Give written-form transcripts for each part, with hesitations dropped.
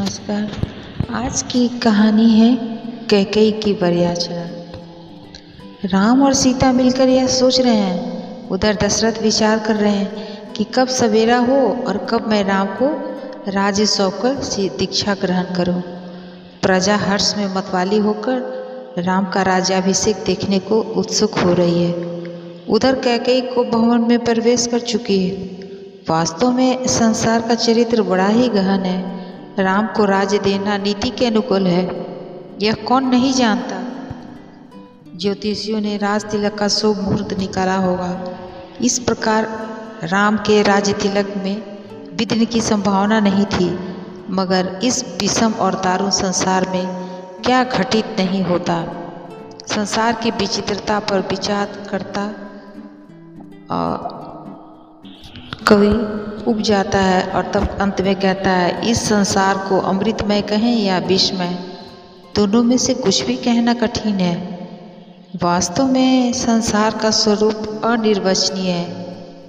नमस्कार। आज की कहानी है कैकेयी की वरयाचना। राम और सीता मिलकर यह सोच रहे हैं। उधर दशरथ विचार कर रहे हैं कि कब सवेरा हो और कब मैं राम को राज्य सौंपकर दीक्षा ग्रहण करूं। प्रजा हर्ष में मतवाली होकर राम का राज्याभिषेक देखने को उत्सुक हो रही है। उधर कैकेयी को भवन में प्रवेश कर चुकी है। वास्तव में संसार का चरित्र बड़ा ही गहन है। राम को राज्य देना नीति के अनुकूल है, यह कौन नहीं जानता। ज्योतिषियों ने राज तिलक का शुभ मुहूर्त निकाला होगा। इस प्रकार राम के राज्य तिलक में विघ्न की संभावना नहीं थी, मगर इस विषम और दारुण संसार में क्या घटित नहीं होता। संसार की विचित्रता पर विचार करता कवि उब जाता है और तब अंत में कहता है, इस संसार को अमृतमय कहें या विषमय, दोनों में से कुछ भी कहना कठिन है। वास्तव में संसार का स्वरूप अनिर्वचनीय है।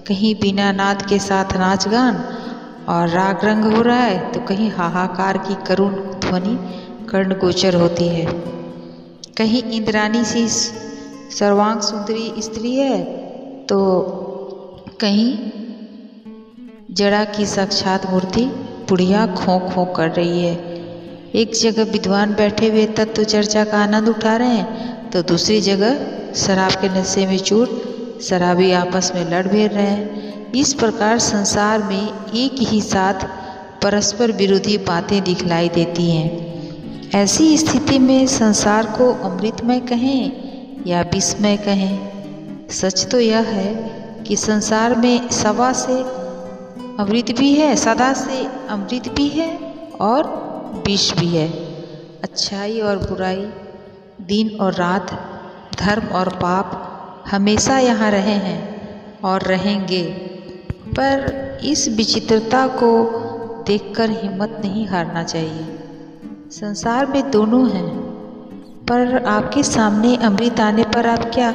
कहीं बिना नाद के साथ नाच गान और राग रंग हो रहा है, तो कहीं हाहाकार की करुण ध्वनि कर्णगोचर होती है। कहीं इंद्राणी सी सर्वांग सुंदरी स्त्री है, तो कहीं जड़ा की साक्षात मूर्ति बुढ़िया खों खों कर रही है। एक जगह विद्वान बैठे हुए तत्व चर्चा का आनंद उठा रहे हैं, तो दूसरी जगह शराब के नशे में चूर शराबी आपस में लड़ भिड़ रहे हैं। इस प्रकार संसार में एक ही साथ परस्पर विरोधी बातें दिखलाई देती हैं। ऐसी स्थिति में संसार को अमृतमय कहें या विषमय कहें, सच तो यह है कि संसार में सवा से अमृत भी है, सदा से अमृत भी है और विष भी है। अच्छाई और बुराई, दिन और रात, धर्म और पाप हमेशा यहाँ रहे हैं और रहेंगे। पर इस विचित्रता को देखकर हिम्मत नहीं हारना चाहिए। संसार में दोनों हैं, पर आपके सामने अमृत आने पर आप क्या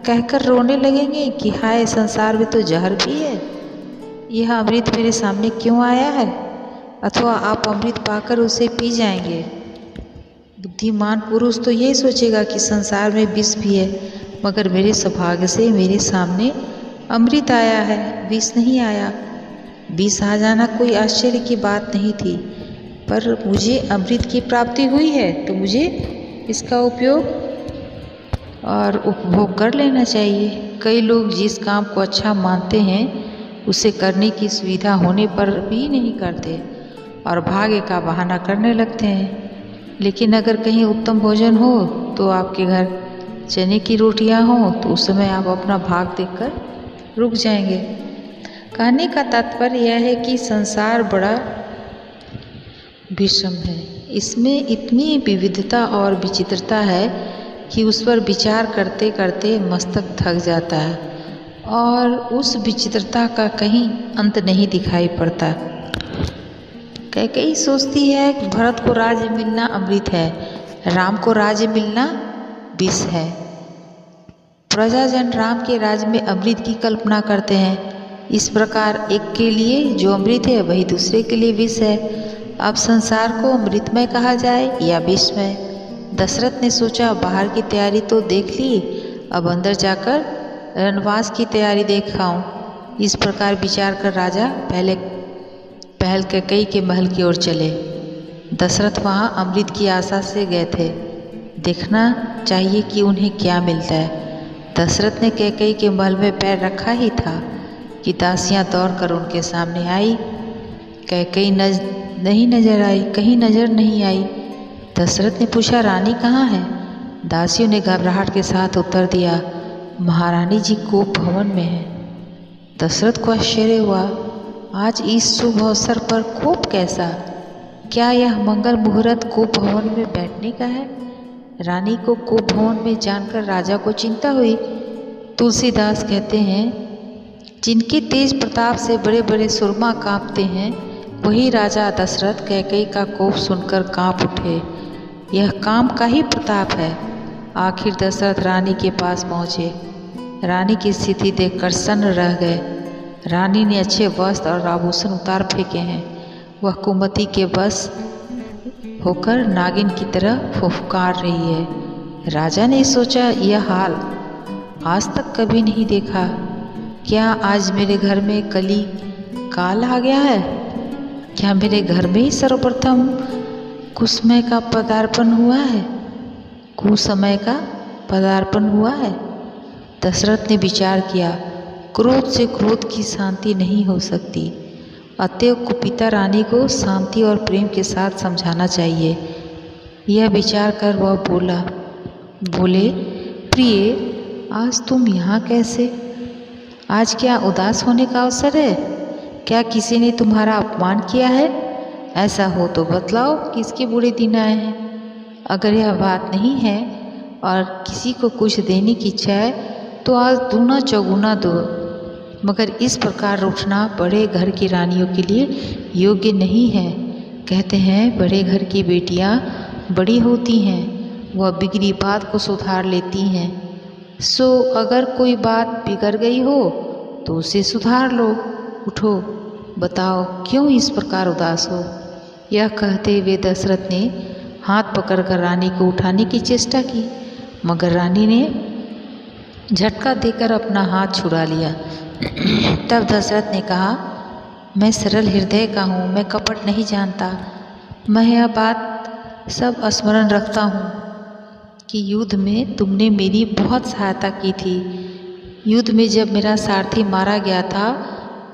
कहकर रोने लगेंगे कि हाय, संसार में तो जहर भी है, यह अमृत मेरे सामने क्यों आया है? अथवा आप अमृत पाकर उसे पी जाएंगे। बुद्धिमान पुरुष तो यही सोचेगा कि संसार में विष भी है, मगर मेरे सौभाग्य से मेरे सामने अमृत आया है, विष नहीं आया। विष आ जाना कोई आश्चर्य की बात नहीं थी, पर मुझे अमृत की प्राप्ति हुई है, तो मुझे इसका उपयोग और उपभोग कर लेना चाहिए। कई लोग जिस काम को अच्छा मानते हैं उसे करने की सुविधा होने पर भी नहीं करते और भाग्य का बहाना करने लगते हैं। लेकिन अगर कहीं उत्तम भोजन हो, तो आपके घर चने की रोटियां हो, तो उस समय आप अपना भाग देखकर रुक जाएंगे। कहने का तात्पर्य यह है कि संसार बड़ा विषम है। इसमें इतनी विविधता और विचित्रता है कि उस पर विचार करते करते मस्तक थक जाता है और उस विचित्रता का कहीं अंत नहीं दिखाई पड़ता। कैकेयी सोचती है कि भरत को राज्य मिलना अमृत है, राम को राज्य मिलना विष है। प्रजाजन राम के राज्य में अमृत की कल्पना करते हैं। इस प्रकार एक के लिए जो अमृत है वही दूसरे के लिए विष है। अब संसार को अमृतमय कहा जाए या विषमय। दशरथ ने सोचा, बाहर की तैयारी तो देख ली, अब अंदर जाकर रणवास की तैयारी देख आऊं। इस प्रकार विचार कर राजा पहल कैकेयी के महल की ओर चले। दशरथ वहां अमृत की आशा से गए थे। देखना चाहिए कि उन्हें क्या मिलता है। दशरथ ने कैकेयी के महल में पैर रखा ही था कि दासियां दौड़कर उनके सामने आई। कैकेयी नहीं नजर आई, कहीं नजर नहीं आई। दशरथ ने पूछा, रानी कहाँ है? दासियों ने घबराहट के साथ उत्तर दिया, महारानी जी कोप भवन में है। दशरथ को आश्चर्य हुआ, आज इस शुभ अवसर पर कोप कैसा? क्या यह मंगल मुहूर्त कोप भवन में बैठने का है? रानी को कोप भवन में जानकर राजा को चिंता हुई। तुलसीदास कहते हैं, जिनके तेज प्रताप से बड़े बड़े सुरमा कांपते हैं, वही राजा दशरथ कैकेयी का कोप सुनकर कांप उठे। यह काम का ही प्रताप है। आखिर दशरथ रानी के पास पहुँचे। रानी की स्थिति देखकर सन्न रह गए। रानी ने अच्छे वस्त्र और आभूषण उतार फेंके हैं। वह कुमति के बस होकर नागिन की तरह फुफकार रही है। राजा ने सोचा, यह हाल आज तक कभी नहीं देखा। क्या आज मेरे घर में कली काल आ गया है? क्या मेरे घर में ही सर्वप्रथम कुसमय का पदार्पण हुआ है? कुसमय का पदार्पण हुआ है? दशरथ ने विचार किया, क्रोध से क्रोध की शांति नहीं हो सकती। अतएव कुपिता रानी को शांति और प्रेम के साथ समझाना चाहिए। यह विचार कर वह बोले, प्रिय, आज तुम यहाँ कैसे? आज क्या उदास होने का अवसर है? क्या किसी ने तुम्हारा अपमान किया है? ऐसा हो तो बतलाओ, किसके बुरे दिन आए हैं? अगर यह बात नहीं है और किसी को कुछ देने की इच्छा है तो आज दूना चौगुना दो, मगर इस प्रकार रूठना बड़े घर की रानियों के लिए योग्य नहीं है। कहते हैं बड़े घर की बेटियां बड़ी होती हैं, वह बिगड़ी बात को सुधार लेती हैं। सो अगर कोई बात बिगड़ गई हो तो उसे सुधार लो। उठो, बताओ क्यों इस प्रकार उदास हो? यह कहते हुए दशरथ ने हाथ पकड़कर रानी को उठाने की चेष्टा की, मगर रानी ने झटका देकर अपना हाथ छुड़ा लिया। तब दशरथ ने कहा, मैं सरल हृदय का हूँ, मैं कपट नहीं जानता। मैं यह बात सब स्मरण रखता हूँ कि युद्ध में तुमने मेरी बहुत सहायता की थी। युद्ध में जब मेरा सारथी मारा गया था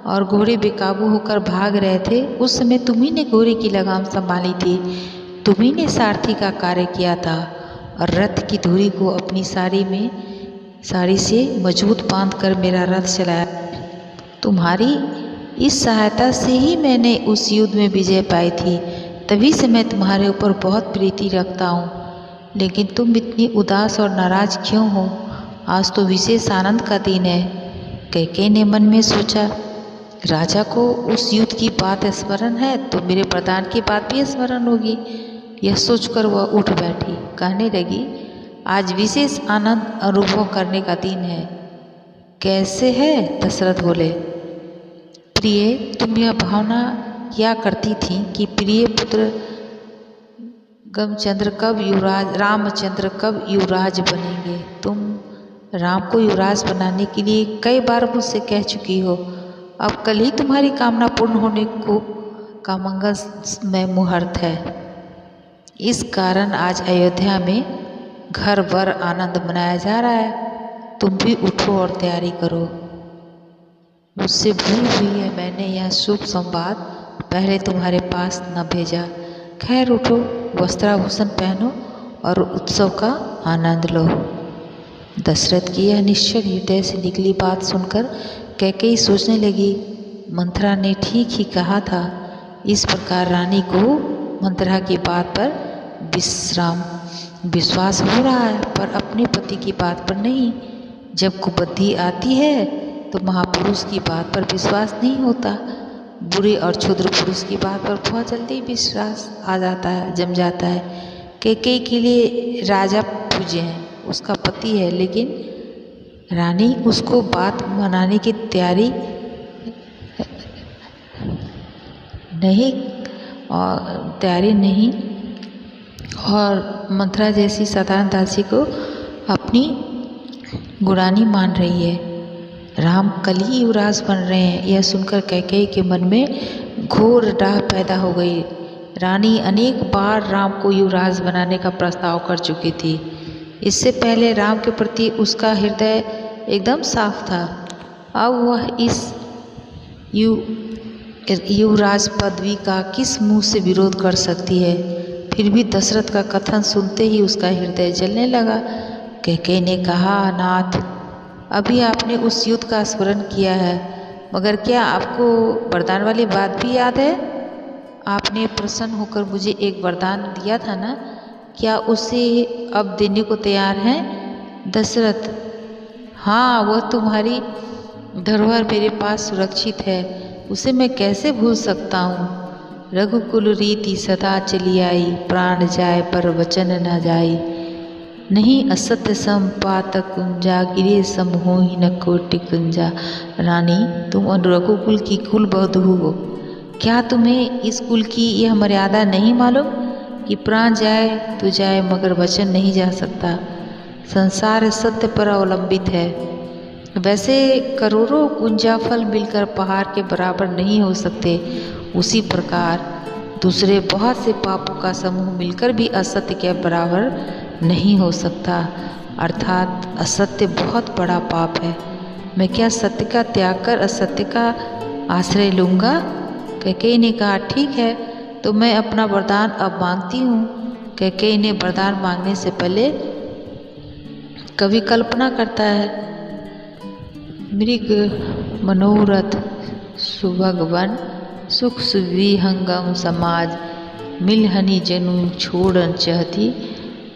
और घोड़े बेकाबू होकर भाग रहे थे, उस समय तुम्ही ने घोड़े की लगाम संभाली थी, तुम्ही ने सारथी का कार्य किया था और रथ की धुरी को अपनी साड़ी से मजबूत बांधकर मेरा रथ चलाया। तुम्हारी इस सहायता से ही मैंने उस युद्ध में विजय पाई थी, तभी से मैं तुम्हारे ऊपर बहुत प्रीति रखता हूँ। लेकिन तुम इतनी उदास और नाराज क्यों हो? आज तो विशेष आनंद का दिन है। कैकेयी ने मन में सोचा, राजा को उस युद्ध की बात स्मरण है तो मेरे प्रधान की बात भी स्मरण होगी। यह सोचकर वह उठ बैठी, कहने लगी, आज विशेष आनंद अनुभव करने का दिन है। कैसे है? दशरथ बोले, प्रिय, तुम यह भावना किया करती थी कि प्रिय पुत्र रामचंद्र कब युवराज बनेंगे। तुम राम को युवराज बनाने के लिए कई बार मुझसे कह चुकी हो। अब कल ही तुम्हारी कामना पूर्ण होने का मंगलमय मुहूर्त है। इस कारण आज अयोध्या में घर भर आनंद मनाया जा रहा है। तुम भी उठो और तैयारी करो। मुझसे भूल हुई है, मैंने यह शुभ संवाद पहले तुम्हारे पास न भेजा। खैर उठो, वस्त्राभूषण पहनो और उत्सव का आनंद लो। दशरथ की यह निश्चल हृदय से निकली बात सुनकर कैकेयी सोचने लगी, मंथरा ने ठीक ही कहा था। इस प्रकार रानी को मंथरा की बात पर विश्वास हो रहा है, पर अपने पति की बात पर नहीं। जब कुबुद्धि आती है तो महापुरुष की बात पर विश्वास नहीं होता। बुरे और क्षुद्र पुरुष की बात पर बहुत जल्दी विश्वास आ जाता है, जम जाता है। कैकेयी के लिए राजा पूज्य हैं, उसका पति है, लेकिन रानी उसको बात मनाने की तैयारी नहीं और मंथरा जैसी साधारण दासी को अपनी गुरानी मान रही है। राम कल ही युवराज बन रहे हैं, यह सुनकर कैकेयी के मन में घोर डाह पैदा हो गई। रानी अनेक बार राम को युवराज बनाने का प्रस्ताव कर चुकी थी। इससे पहले राम के प्रति उसका हृदय एकदम साफ था। अब वह इस युवराज पदवी का किस मुंह से विरोध कर सकती है? फिर भी दशरथ का कथन सुनते ही उसका हृदय जलने लगा। कैकेयी ने कहा, नाथ, अभी आपने उस युद्ध का स्मरण किया है, मगर क्या आपको वरदान वाली बात भी याद है? आपने प्रसन्न होकर मुझे एक वरदान दिया था ना, क्या उसे अब देने को तैयार हैं? दशरथ, हाँ, वह तुम्हारी धरोहर मेरे पास सुरक्षित है, उसे मैं कैसे भूल सकता हूँ। रघुकुल रीति सदा चली आई, प्राण जाए पर वचन न जाई। नहीं असत्य संपात कुंजा, गिरे समोहि न कोटि कुंजा। रानी, तुम रघुकुल की कुल बधू हो, क्या तुम्हें इस कुल की यह मर्यादा नहीं मालूम? कि प्राण जाए तो जाए मगर वचन नहीं जा सकता। संसार सत्य पर अवलंबित है। वैसे करोड़ों गुंजाफल मिलकर पहाड़ के बराबर नहीं हो सकते, उसी प्रकार दूसरे बहुत से पापों का समूह मिलकर भी असत्य के बराबर नहीं हो सकता। अर्थात असत्य बहुत बड़ा पाप है। मैं क्या सत्य का त्याग कर असत्य का आश्रय लूँगा? कैकेयी ने कहा, ठीक है तो मैं अपना वरदान अब मांगती हूँ। कैकेयी ने वरदान मांगने से पहले कवि कल्पना करता है, मृग मनोरथ सुभग वन, सुख सुविहंगम समाज, मिलहनी जनु छोड़न चहती,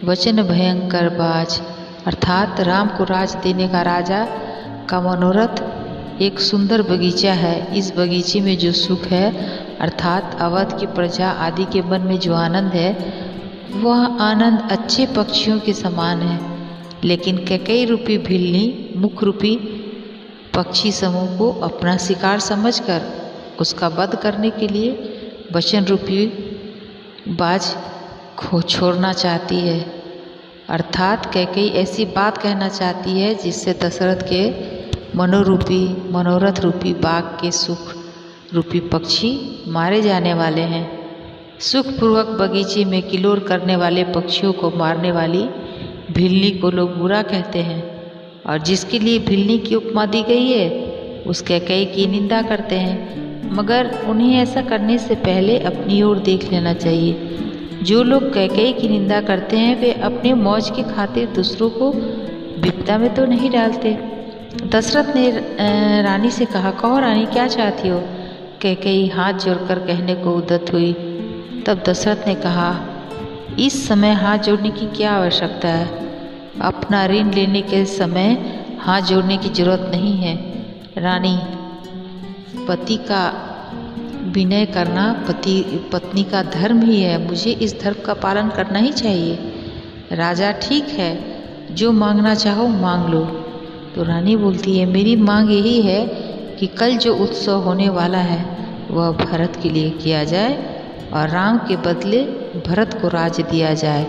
वचन भयंकर बाज। अर्थात राम को राज देने का राजा का मनोरथ एक सुंदर बगीचा है। इस बगीचे में जो सुख है अर्थात अवध की प्रजा आदि के मन में जो आनंद है वह आनंद अच्छे पक्षियों के समान है। लेकिन कैकेयी रूपी भिल्ली मुख रूपी पक्षी समूह को अपना शिकार समझकर उसका वध करने के लिए वचन रूपी बाज को छोड़ना चाहती है। अर्थात कैकेयी ऐसी बात कहना चाहती है जिससे दशरथ के मनोरथ रूपी बाघ के सुख रूपी पक्षी मारे जाने वाले हैं। सुखपूर्वक बगीचे में किलोर करने वाले पक्षियों को मारने वाली भिल्ली को लोग बुरा कहते हैं और जिसके लिए भिल्ली की उपमा दी गई है उस कैकेयी की निंदा करते हैं। मगर उन्हें ऐसा करने से पहले अपनी ओर देख लेना चाहिए। जो लोग कैकेयी की निंदा करते हैं वे अपने मौज की खातिर दूसरों को विपदा में तो नहीं डालते। दशरथ ने रानी से कहा, कहो रानी क्या चाहती हो? कैकेयी हाथ जोड़कर कहने को उद्यत हुई। तब दशरथ ने कहा, इस समय हाथ जोड़ने की क्या आवश्यकता है? अपना ऋण लेने के समय हाथ जोड़ने की जरूरत नहीं है। रानी, पति का विनय करना पत्नी का धर्म ही है। मुझे इस धर्म का पालन करना ही चाहिए। राजा, ठीक है जो मांगना चाहो मांग लो। तो रानी बोलती है, मेरी मांग यही है कि कल जो उत्सव होने वाला है वह भरत के लिए किया जाए और राम के बदले भरत को राज्य दिया जाए।